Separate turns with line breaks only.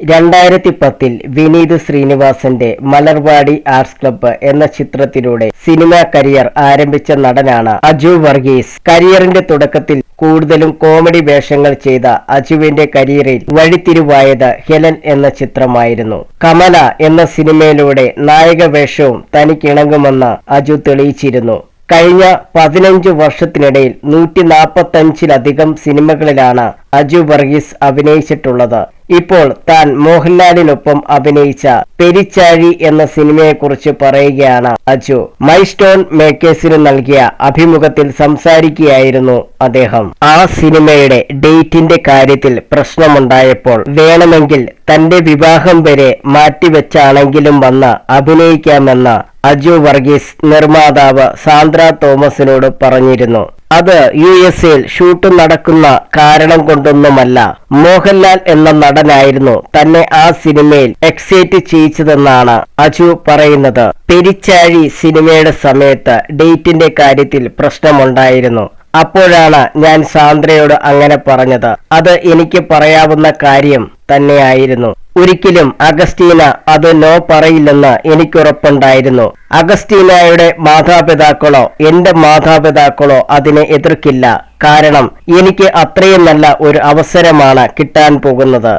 2010 വിനീത് ശ്രീനിവാസന്റെ Malarvadi arts club എന്ന ചിത്രത്തിലൂടെ സിനിമാ കരിയർ ആരംഭിച്ച നടനാണ് അജു വർഗീസ്. കരിയറിന്റെ തുടക്കത്തിൽ കൂടുതലും കോമഡി വേഷങ്ങൾ ചെയ്ത അജുവിന്റെ കരിയറിൽ വഴിത്തിരിവായത് ഹെലൻ എന്ന ചിത്രമായിരുന്നു. കമല എന്ന സിനിമയിലൂടെ നായക വേഷവും തനിക്കിണങ്ങുമെന്ന് അജു തെളിയിച്ചിരുന്നു. കഴിഞ്ഞ 15 വർഷത്തിനിടയിൽ 145-ലധികം സിനിമകളിലാണ് അജു വർഗീസ് അഭിനയിച്ചിട്ടുള്ളത്. ഇപ്പോൾ താൻ മോഹൻലാലിനൊപ്പം അഭിനയിച്ച പെരിച്ചാഴി എന്ന സിനിമയെക്കുറിച്ച് പറയുകയാണ് അജു. മൈ സ്റ്റോൺ മേക്കേഴ്സിന് നൽകിയ അഭിമുഖത്തിൽ സംസാരിക്കുകയായിരുന്നു അദ്ദേഹം. ആ സിനിമയുടെ ഡേറ്റിന്റെ കാര്യത്തിൽ പ്രശ്നമുണ്ടായപ്പോൾ വേണമെങ്കിൽ തന്റെ വിവാഹം വരെ മാറ്റിവെച്ചാണെങ്കിലും വന്ന് അഭിനയിക്കാമെന്ന് അജു വർഗീസ് നിർമ്മാതാവ് സാന്ദ്ര തോമസിനോട് പറഞ്ഞിരുന്നു. അത് USA-ൽ ഷൂട്ട് നടക്കുന്ന കാരണം കൊണ്ടൊന്നുമല്ല. മോഹൻലാൽ എന്ന നടനായിരുന്നു തന്നെ ആ സിനിമയിൽ എക്സൈറ്റ് ചെയ്യിച്ചതെന്നാണ് അജു പറയുന്നത്. പെരിച്ചാഴി സിനിമയുടെ സമയത്ത് ഡേറ്റിന്റെ കാര്യത്തിൽ പ്രശ്നമുണ്ടായിരുന്നു. അപ്പോഴാണ് ഞാൻ സാന്ദ്രയോട് അങ്ങനെ പറഞ്ഞത്. അത് എനിക്ക് പറയാവുന്ന കാര്യം തന്നെയായിരുന്നു. ഒരിക്കലും അഗസ്റ്റീന അത് നോ പറയില്ലെന്ന് എനിക്കുറപ്പുണ്ടായിരുന്നു. അഗസ്റ്റീനയുടെ മാതാപിതാക്കളോ എന്റെ മാതാപിതാക്കളോ അതിനെ എതിർക്കില്ല. കാരണം എനിക്ക് അത്രയും നല്ല ഒരു അവസരമാണ് കിട്ടാൻ പോകുന്നത്.